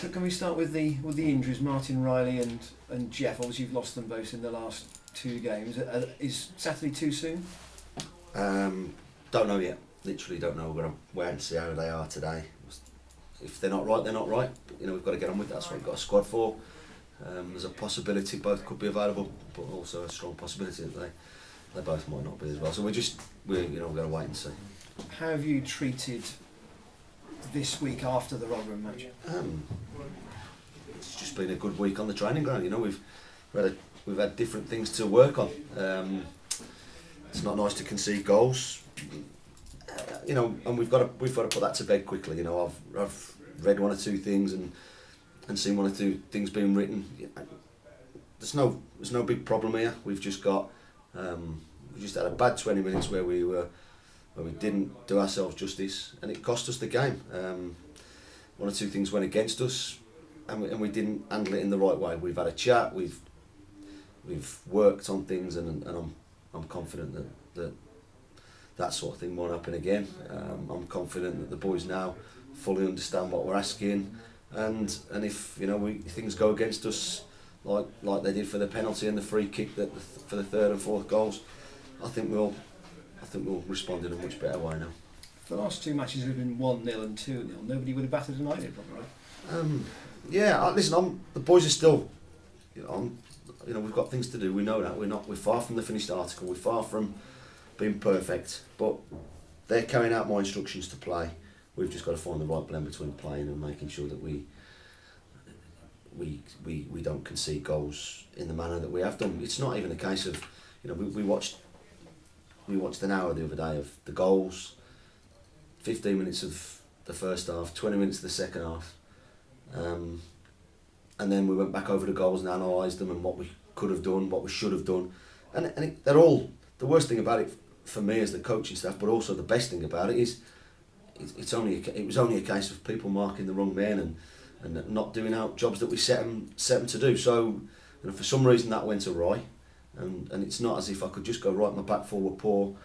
Can we start with the injuries? Martin Riley and Jeff. Obviously, you've lost them both in the last 2 games. Is Saturday too soon? Don't know yet. Literally don't know. We're going to wait and see how they are today. If they're not right, they're not right. But, we've got to get on with that. That's what we've got a squad for. There's a possibility both could be available, but also a strong possibility that they both might not be as well. So we're going to wait and see. How have you treated this week after the Rotherham match? It's just been a good week on the training ground. We've had different things to work on. It's not nice to concede goals, and we've got to put that to bed quickly. I've read 1 or 2 things and seen 1 or 2 things being written. There's no big problem here. We've just got we just had a bad 20 minutes where we didn't do ourselves justice, and it cost us the game. 1 or 2 things went against us, and we didn't handle it in the right way. We've had a chat. We've worked on things, and I'm confident that sort of thing won't happen again. I'm confident that the boys now fully understand what we're asking, and if things go against us like they did for the penalty and the free kick for the 3rd and 4th goals, I think we'll respond in a much better way now. The last 2 matches have been 1-0 and 2-0. Nobody would have batted an eyelid, probably. Listen, the boys are still, we've got things to do. We know that we're far from the finished article. We're far from being perfect, but they're carrying out my instructions to play. We've just got to find the right blend between playing and making sure that we don't concede goals in the manner that we have done. It's not even a case of, we watched an hour the other day of the goals, 15 minutes of the first half, 20 minutes of the second half, and then we went back over the goals and analysed them and what we could have done, what we should have done, and they're all, the worst thing about it for me as the coaching staff, but also the best thing about it is it was only a case of people marking the wrong men and not doing out jobs that we set them to do. So for some reason that went awry, and it's not as if I could just go, right, my back four were poor,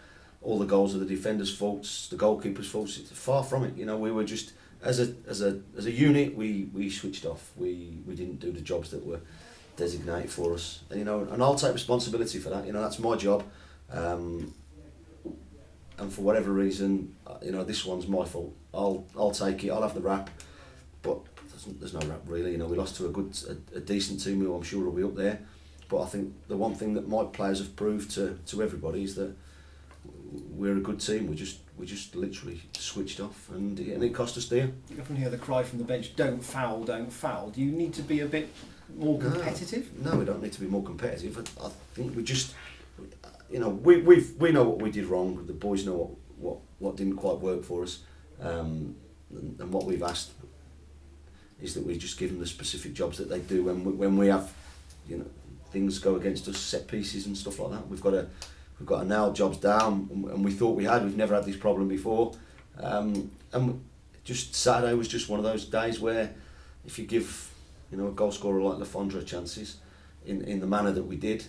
all the goals are the defenders' faults, the goalkeeper's faults. It's far from it. We were just as a unit we switched off. We didn't do the jobs that were designated for us, and I'll take responsibility for that. That's my job, and for whatever reason, this one's my fault. I'll take it. I'll have the rap, but there's no rap really. We lost to a decent team who I'm sure will be up there. But I think the one thing that my players have proved to everybody is that we're a good team. We just literally switched off, and it cost us dear. You often hear the cry from the bench, "Don't foul, don't foul." Do you need to be a bit more competitive? No, we don't need to be more competitive. I think we just, we know what we did wrong. The boys know what didn't quite work for us, and what we've asked is that we just give them the specific jobs that they do when we have, things go against us, set pieces and stuff like that. We've got to nail jobs down, and we thought we had. We've never had this problem before, and just Saturday was just one of those days where if you give a goal scorer like Lafondra chances in the manner that we did,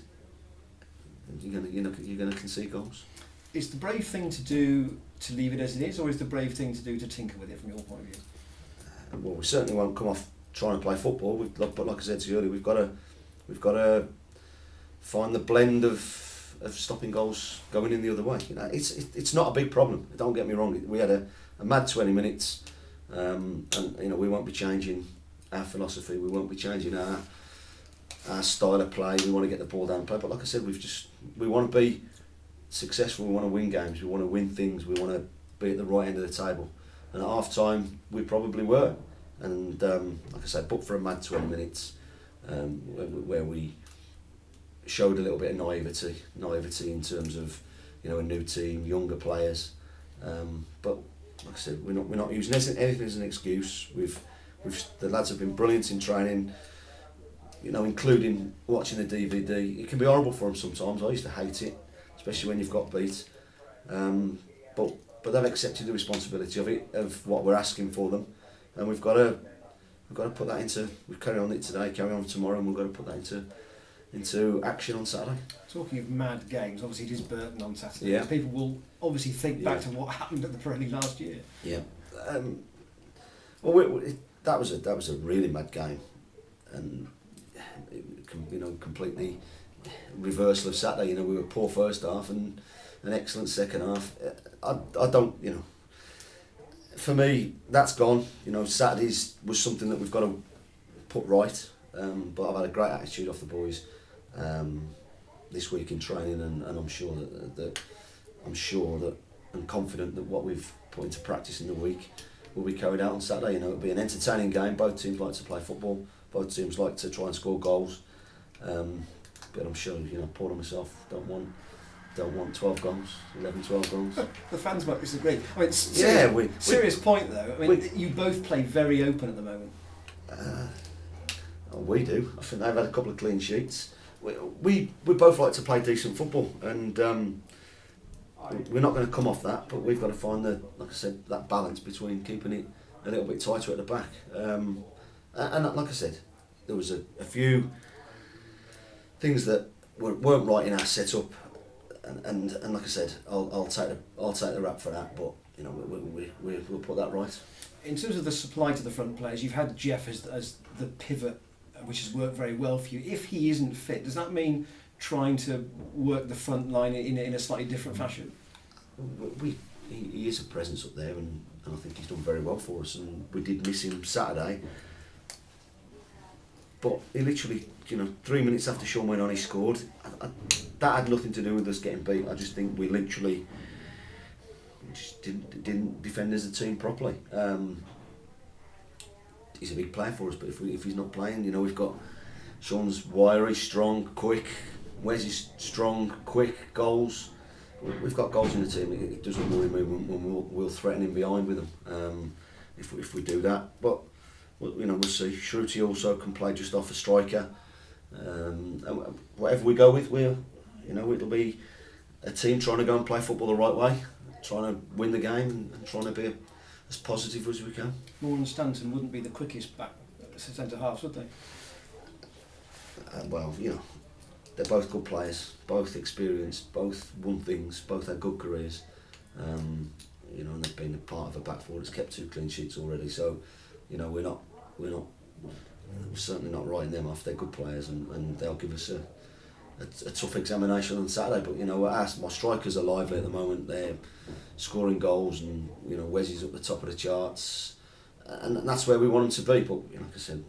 you're gonna concede goals. Is the brave thing to do to leave it as it is, or is the brave thing to do to tinker with it from your point of view? Well, we certainly won't come off trying to play football. But like I said to you earlier, we've got to find the blend of stopping goals going in the other way. It's not a big problem. Don't get me wrong. We had a mad 20 minutes, and we won't be changing our philosophy. We won't be changing our style of play. We want to get the ball down and play. But like I said, we want to be successful. We want to win games. We want to win things. We want to be at the right end of the table. And at half time, we probably were. And like I said, but for a mad 20 minutes, where we showed a little bit of naivety in terms of a new team, younger players. But like I said, we're not using anything as an excuse. The lads have been brilliant in training. Including watching the DVD. It can be horrible for them sometimes. I used to hate it, especially when you've got beat. But they've accepted the responsibility of what we're asking for them, and we've got to put that into. We carry on it today, carry on tomorrow, and we've got to put that into action on Saturday. Talking of mad games, obviously it is Burton on Saturday. Yeah. People will obviously think back to what happened at the Premier League last year. Yeah. Well, that was a really mad game, and completely reversal of Saturday. We were poor first half and an excellent second half. I don't, for me, that's gone. Saturdays was something that we've got to put right. But I've had a great attitude off the boys this week in training, and I'm sure that and confident that what we've put into practice in the week will be carried out on Saturday. It'll be an entertaining game. Both teams like to play football. Both teams like to try and score goals. But I'm sure, Paul and myself don't want 12 goals, 12 goals. The fans might disagree. I mean, serious point though. I mean, you both play very open at the moment. We do. I think they've had a couple of clean sheets. We both like to play decent football, and we're not going to come off that. But we've got to find like I said, that balance between keeping it a little bit tighter at the back. And like I said, there was a few things that weren't right in our setup, and like I said, I'll take the rap for that. But we'll put that right. In terms of the supply to the front players, you've had Jeff as the pivot, which has worked very well for you. If he isn't fit, does that mean trying to work the front line in a slightly different fashion? He is a presence up there, and I think he's done very well for us. And we did miss him Saturday, but he literally, 3 minutes after Sean went on, he scored. That had nothing to do with us getting beat. I just think we literally just didn't defend as a team properly. He's a big player for us, but if he's not playing, we've got Sean's wiry, strong, quick. Wes is strong, quick, goals. We've got goals in the team. It doesn't worry me when we'll threaten him behind with them if we do that. But we'll see. Shruti also can play just off a striker. And whatever we go with, it'll be a team trying to go and play football the right way, trying to win the game and trying to be as positive as we can. Moore and Stanton wouldn't be the quickest back centre halves, would they? They're both good players, both experienced, both won things, both had good careers. And they've been a part of a back four that's kept 2 clean sheets already. So, we're certainly not writing them off. They're good players, and they'll give us a tough examination on Saturday. But my strikers are lively at the moment. They're scoring goals, and Wes is up the top of the charts, and that's where we want them to be. But like I said,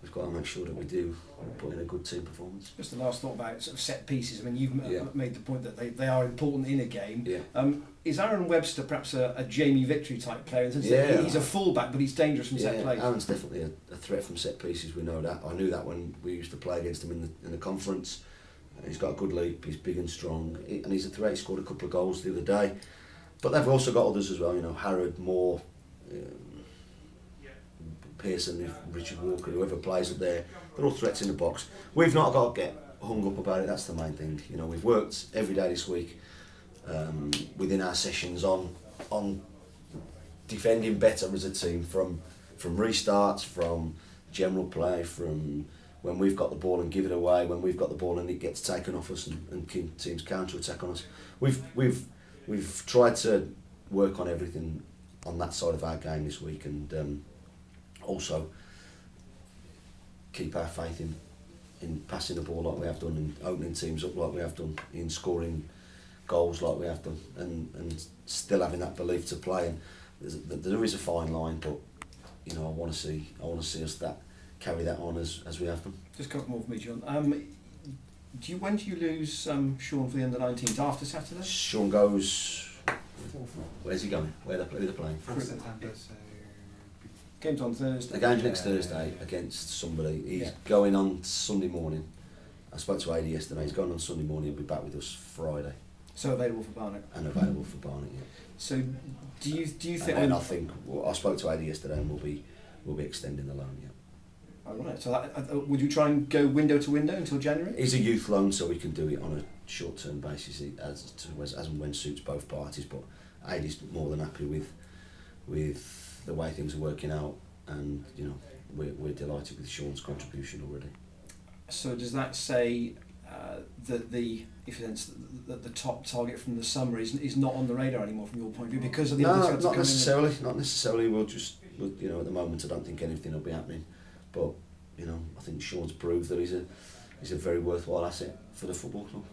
we've got to make sure that we do put in a good team performance. Just the last thought about sort of set pieces. I mean, you've made the point that they are important in a game. Yeah. Is Aaron Webster perhaps a Jamie Victory type player? He's a fullback, but he's dangerous from set plays. Aaron's definitely a threat from set pieces. We know that. I knew that when we used to play against him in the conference. He's got a good leap. He's big and strong, and he's a threat. He scored a couple of goals the other day. But they've also got others as well. Harrod, Moore, Pearson, Richard Walker, whoever plays up there. They're all threats in the box. We've not got to get hung up about it. That's the main thing. We've worked every day this week within our sessions on defending better as a team, from restarts, from general play, from when we've got the ball and give it away, when we've got the ball and it gets taken off us and teams counter attack on us. We've tried to work on everything on that side of our game this week, and also keep our faith in passing the ball like we have done, in opening teams up like we have done, in scoring goals like we have done, and still having that belief to play. And there is a fine line, but I want to see us carry that on as we have done. Just a couple more for me, John. When do you lose Sean for the under-19s? After Saturday? Sean goes. Where's he going? Where they're playing? Game's on Thursday. The game's next Thursday against somebody. He's going on Sunday morning. I spoke to AD yesterday. He's going on Sunday morning. He'll be back with us Friday. So available for Barnet. And available for Barnet. Yeah. So do you think? And I think I spoke to AD yesterday, and we'll be extending the loan. Yeah. All right. So would you try and go window to window until January? He's a youth loan, so we can do it on a short-term basis as and when suits both parties. But AD's more than happy with the way things are working out, and we're delighted with Sean's contribution already. So does that say that the top target from the summer is not on the radar anymore from your point of view because of the other not necessarily. Not necessarily. We'll just But, you know, at the moment I don't think anything will be happening. But, you know, I think Sean's proved that he's a very worthwhile asset for the football club.